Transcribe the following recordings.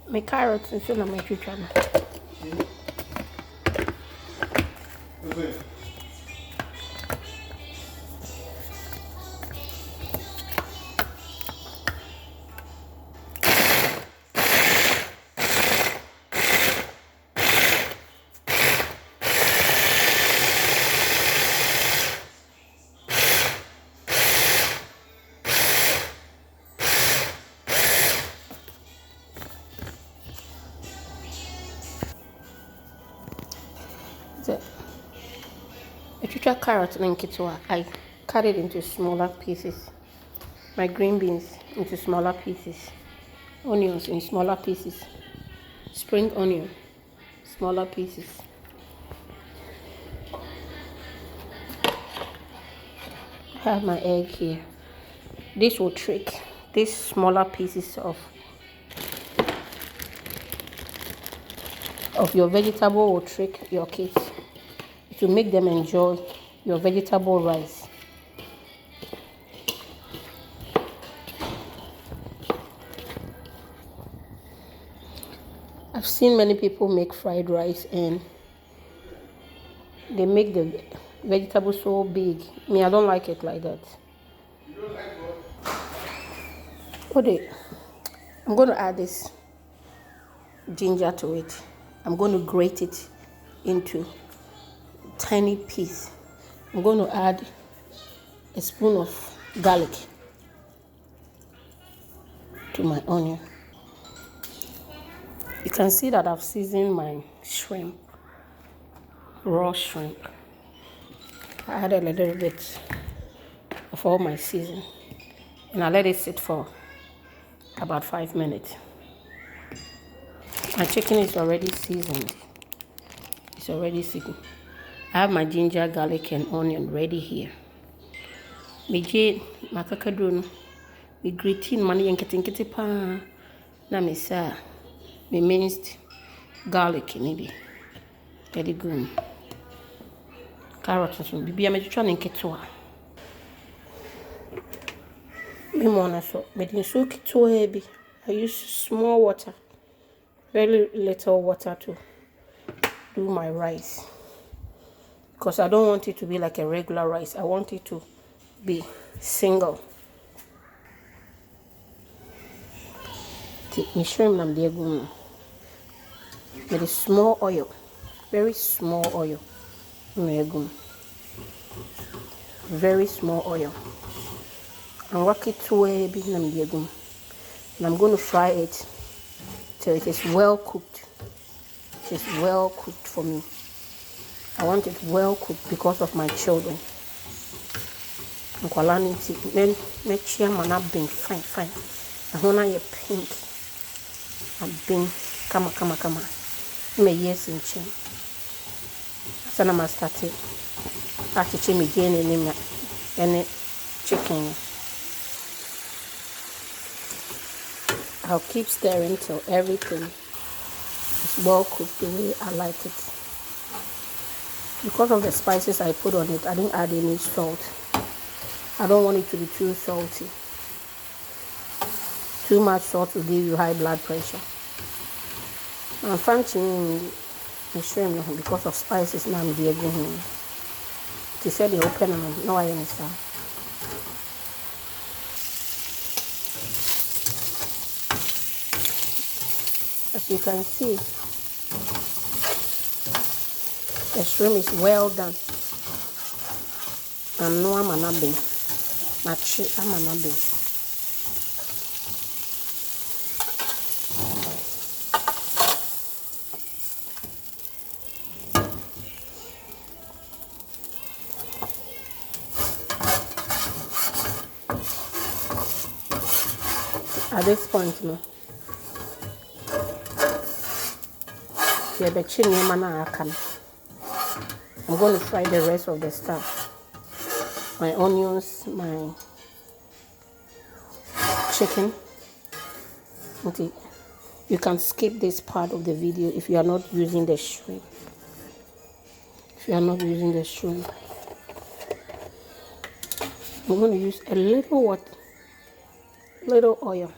My carrots and so na my chicken. I chicken carrot and kitwa. I cut it into smaller pieces. My green beans into smaller pieces. Onions in smaller pieces. Spring onion, smaller pieces. I have my egg here. This will trick these smaller pieces of your vegetable will trick your kids to make them enjoy your vegetable rice. I've seen many people make fried rice and they make the vegetable so big. Me, I don't like it like that. Okay, I'm going to add this ginger to it. I'm going to grate it into tiny piece. I'm going to add a spoon of garlic to my onion. You can see that I've seasoned my shrimp, raw shrimp. I added a little bit of all my seasoning and I let it sit for about 5 minutes. My chicken is already seasoned. It's already seasoned. I have my ginger, garlic, and onion ready here. Me je makakadun. Me gratin mani yanketenkete pa. Na me sa me minced garlic maybe. Very good. Carrots so bibi me twitwa ne nketewa. Me mona so me din so ketewa bi. I use small water. Very little water to do my rice. Because I don't want it to be like a regular rice. I want it to be single. Take me shrimp nam de agum. With a small oil. Very small oil. Very small oil. And work it to a big nam de agum. And I'm going to fry it till it is well cooked. It is well cooked for me. I want it well cooked because of my children. Then make sure man up being fine. I want to pink. And being kama. Me yes in chin. So I'm start it. After me again any chicken. I'll keep stirring till everything is well cooked the way I like it. Because of the spices I put on it, I didn't add any salt. I don't want it to be too salty. Too much salt will give you high blood pressure. I'm fancying the shrimp because of spices now I'm going to. They said they open and no I understand. As you can see, the shrimp is well done. And no I'm not being. I'm not being. At this point, no. I'm going to fry the rest of the stuff. My onions, my chicken. Okay. You can skip this part of the video if you are not using the shrimp. I'm going to use a little oil.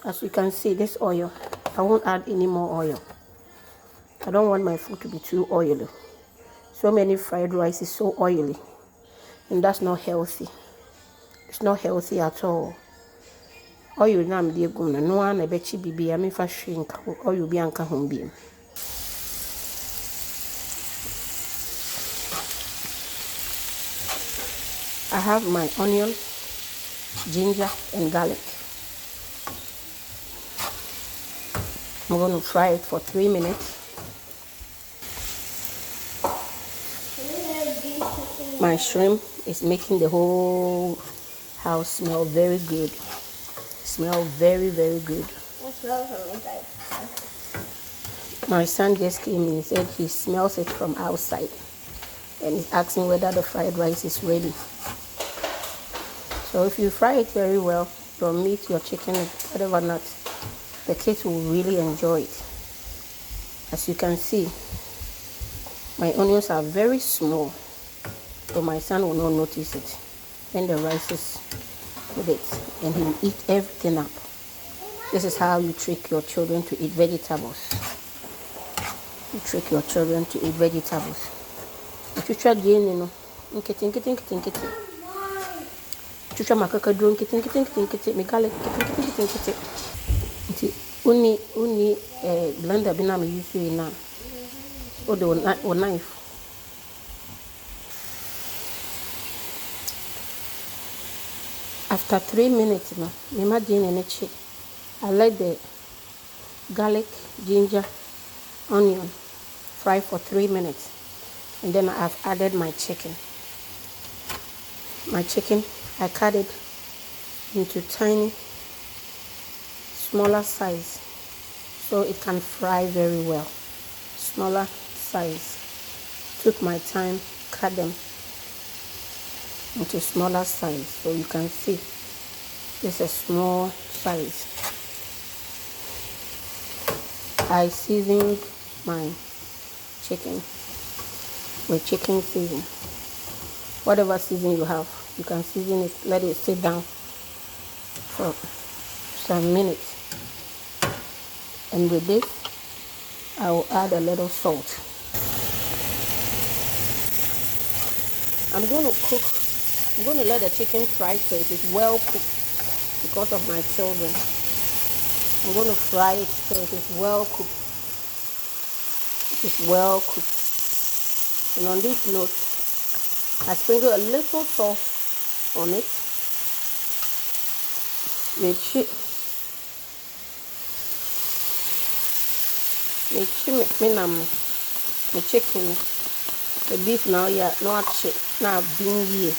As you can see, this oil, I won't add any more oil. I don't want my food to be too oily. So many fried rice is so oily, and that's not healthy. It's not healthy at all. Oil na me dey gum na no na be chi bibia me fa hwe nka oil bi anka ho bi. I have my onion, ginger, and garlic. I'm going to fry it for 3 minutes. My shrimp is making the whole house smell very good. Smell very, very good. My son just came in and said he smells it from outside and he's asking whether the fried rice is ready. So if you fry it very well, your meat, your chicken, whatever not, the kids will really enjoy it. As you can see, my onions are very small, so my son will not notice it when the rice is with it, and he will eat everything up. This is how you trick your children to eat vegetables. You trick your children to eat vegetables. If you try again, you know, chucha makakadron kiti me garlic kiti. Nti uni blender bi na me use na o de o knife. After 3 minutes no me imagine in echi. I let the garlic, ginger, onion fry for 3 minutes, and then I've added my chicken. My chicken, I cut it into tiny, smaller size so it can fry very well. Smaller size. Took my time, cut them into smaller size so you can see this is a small size. I seasoned my chicken with chicken season. Whatever season you have, you can season it, let it sit down for some minutes. And with this, I will add a little salt. I'm going to let the chicken fry so it is well cooked because of my children. I'm going to fry it so it is well cooked. It is well cooked. And on this note, I sprinkle a little sauce on it. My chicken, the beef now, yeah, not now being here.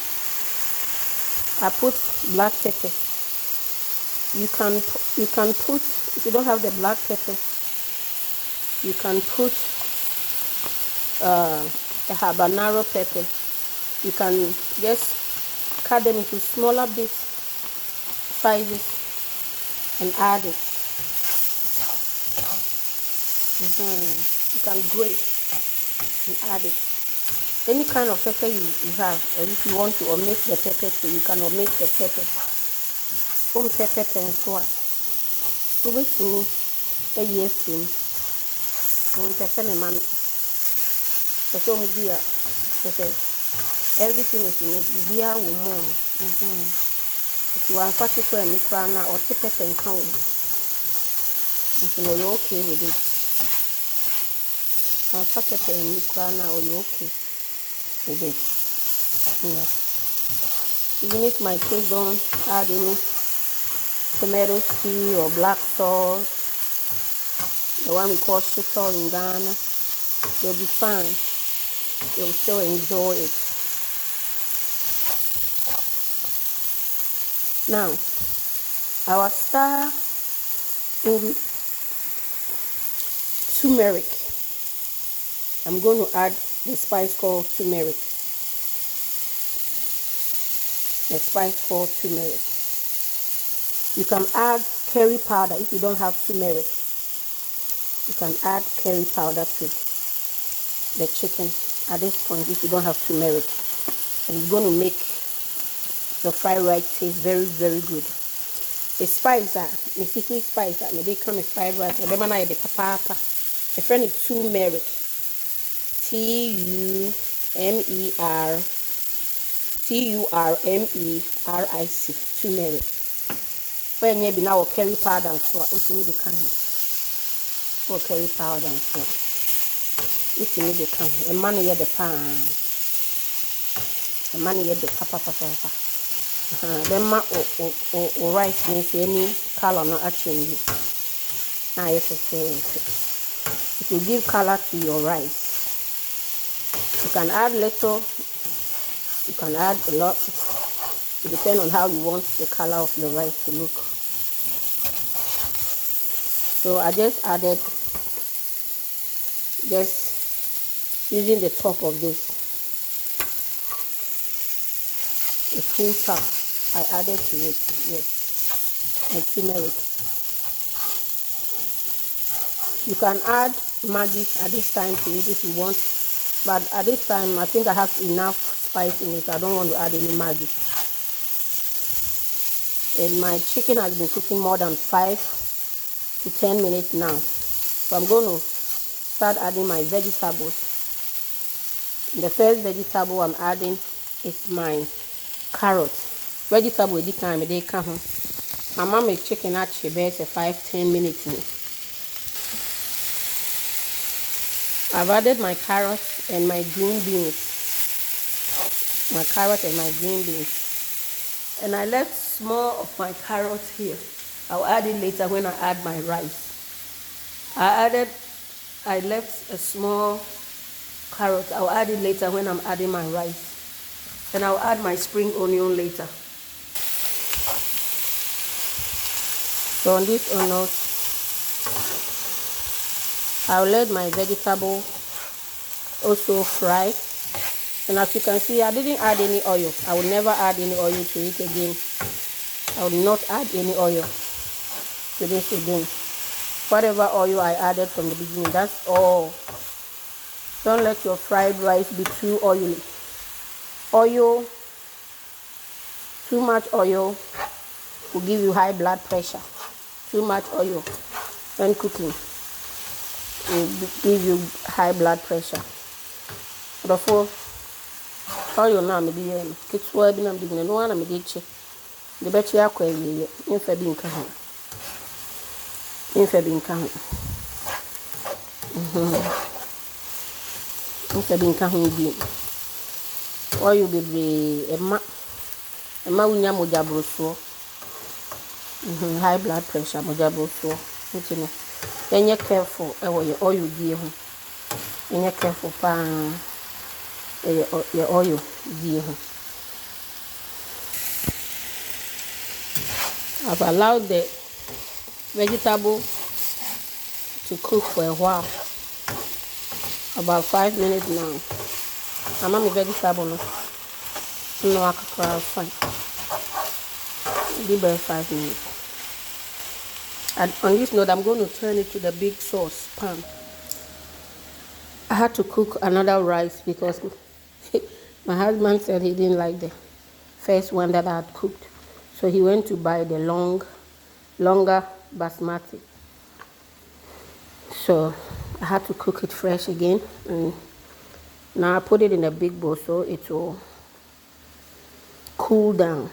I put black pepper. You can put, if you don't have the black pepper, you can put a habanero pepper. You can just cut them into smaller bits, sizes, and add it. You can grate and add it. Any kind of pepper you have, and if you want to omit the pepper too, you can omit the pepper. Pepper and so on. So with me, a yes in. Everything is in it. Be a woman. If you are particular and crana or pepper and count, you know you're okay with it. And pepper and crana or you're okay with it. Yeah. Even if my kids don't add any tomato stew or black sauce, the one we call shito in Ghana, they'll be fine. They'll still enjoy it. Now, our star in turmeric. I'm going to add the spice called turmeric. The spice called turmeric. You can add curry powder if you don't have turmeric. You can add curry powder to the chicken at this point if you don't have turmeric. And it's going to make the fried rice taste very, very good. The spice the secret spice they come with fried rice. The man I the papa. A friend is turmeric. TURMERIC. Turmeric. When you be now curry powder and so what you need the can or curry powder and so if you need the can a man here the pan a man here the papa. Then my or rice means any color not actually. Now yes, it will give color to your rice. You can add little, you can add a lot. It depends on how you want the color of the rice to look. So I just added, just using the top of this, a full cup. I added to it, yes, and turmeric. You can add Maggi at this time to it if you want, but at this time I think I have enough spice in it. I don't want to add any Maggi. And my chicken has been cooking more than 5 to 10 minutes now. So I'm going to start adding my vegetables. The first vegetable I'm adding is my carrot. Vegetable at this time they come. My mom makes chicken actually best 5-10 minutes. I've added my carrots and my green beans. My carrot and my green beans. And I left small of my carrots here. I'll add it later when I add my rice. I left a small carrot. I'll add it later when I'm adding my rice. And I'll add my spring onion later. So on these onions, I'll let my vegetable also fry. And as you can see, I didn't add any oil. I will never add any oil to it again. I will not add any oil to this again. Whatever oil I added from the beginning, that's all. Don't let your fried rice be too oily. Too much oil will give you high blood pressure. Too much oil when cooking will give you high blood pressure. Therefore, oil now me dey kitwa bi na me dey no na me dey che. The bechi akwa yeye, imfa bi nka ho. Imfa bi nka ho. Imfa bi nka ho bi. Oil bebre ema unya moja broso. High blood pressure moja broso. You know. When you're careful, oil die ho. When you're careful pa your oil die ho. I've allowed the vegetable to cook for a while. About 5 minutes now. I'm on the vegetable no. No, I can fine. Give it 5 minutes. And on this note, I'm going to turn it to the big sauce pan. I had to cook another rice because my husband said he didn't like the first one that I had cooked. So he went to buy the longer basmati. So I had to cook it fresh again. And now I put it in a big bowl so it will cool down.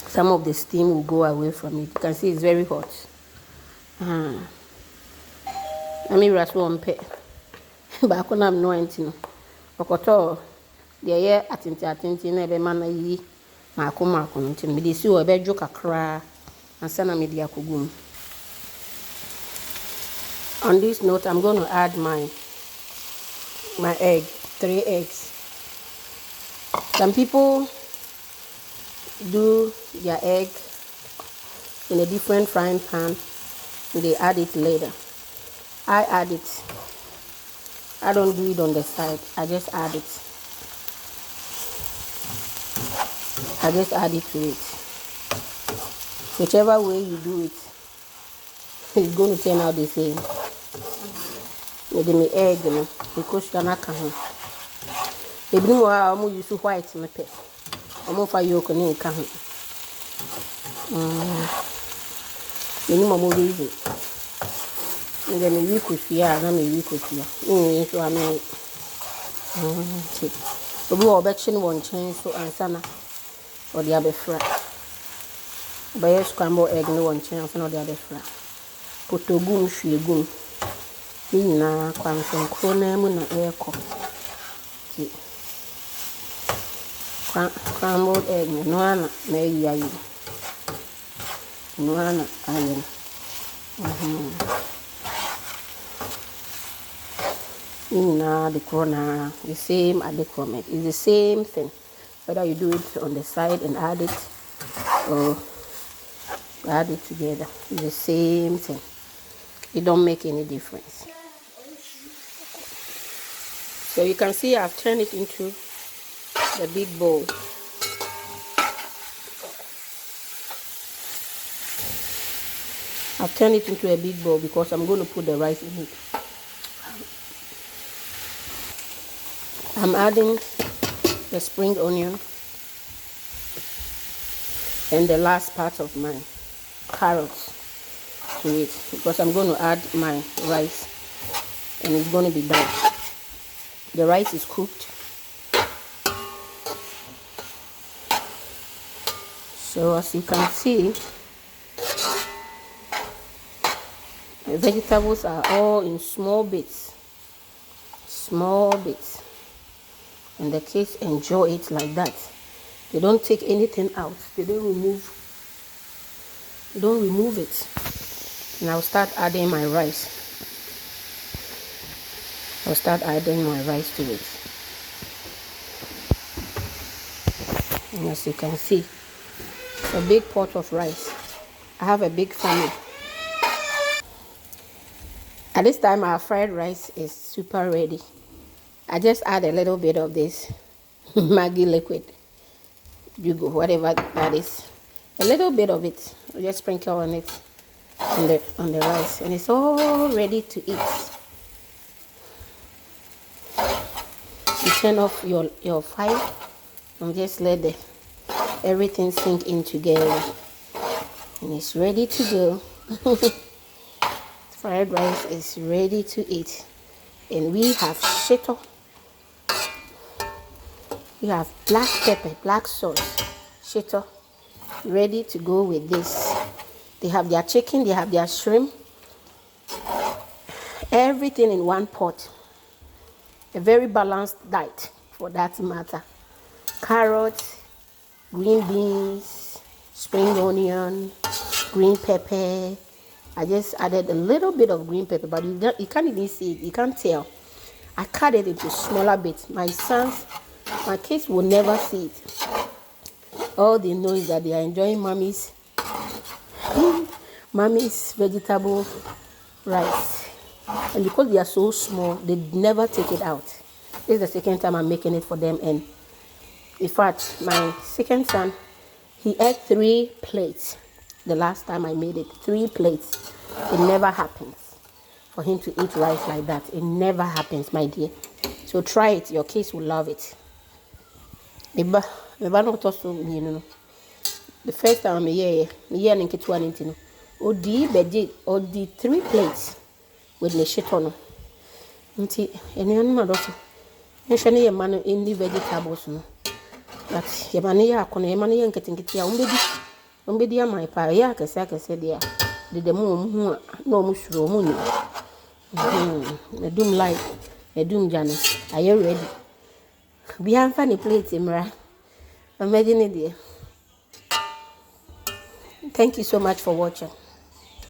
Some of the steam will go away from it. You can see it's very hot. Let me rest one pet. But I am no anything. Okoto the year atinti na ebe mana yi mako nti me dey see o ebe dwo kakra ansa me dey akogum. On this note, I'm going to add my egg, 3 eggs. Some people do their egg in a different frying pan and they add it later. I add it. I don't do it on the side. I just add it. I just add it to it. Whichever way you do it, it's going to turn out the same. With the egg, you know, because you're not coming. If you know how I'm use white, my pet. I'm for you can come. Minimum will easy. And then we could see, and then we could see. So I mean, so we all betting one change so and sana or the other fry. By a scrambled egg, no one chance, or the other fry. Put to goon, she goon. Nina, quam from Cronam and air cock. Scrambled egg, no one, maybe I. No one, I. The corner, the same at the comment. It's the same thing. Whether you do it on the side and add it or add it together, it's the same thing. It don't make any difference. So you can see I've turned it into the big bowl. I've turned it into a big bowl because I'm going to put the rice in it. I'm adding the spring onion and the last part of my carrots to it because I'm going to add my rice and it's going to be done. The rice is cooked. So as you can see, the vegetables are all in small bits. And the kids enjoy it like that. They don't take anything out. They don't remove it. And I'll start adding my rice. To it. And as you can see, a big pot of rice. I have a big family. At this time, our fried rice is super ready. I just add a little bit of this Maggi liquid. You go, whatever that is. A little bit of it. Just sprinkle on it on the rice. And it's all ready to eat. You turn off your fire and just let everything sink in together. And it's ready to go. Fried rice is ready to eat. And we have shito. We have black pepper, black sauce, shito, ready to go with this. They have their chicken, they have their shrimp, everything in one pot. A very balanced diet for that matter. Carrots, green beans, spring onion, green pepper. I just added a little bit of green pepper, but you can't even see it. You can't tell. I cut it into smaller bits. My kids will never see it. All they know is that they are enjoying mommy's vegetable rice. And because they are so small, they never take it out. This is the second time I'm making it for them. And in fact, my second son, he ate 3 plates. The last time I made it, 3 plates. It never happens for him to eat rice like that. It never happens, my dear. So try it. Your kids will love it. The first time I'm here and get one into Odi 3 plates with the shit on. Nti eniyan ma doto. Nhwe ne yema no indi vegetables no. But yema ne ya kono yema ne ya nketenkete ya ombedi amai pa ya kese dia. De mu hu na mu suro mu ni. Medum like medum jane. Are you ready? Be am fa ne plate imra. Imagine it there. Thank you so much for watching.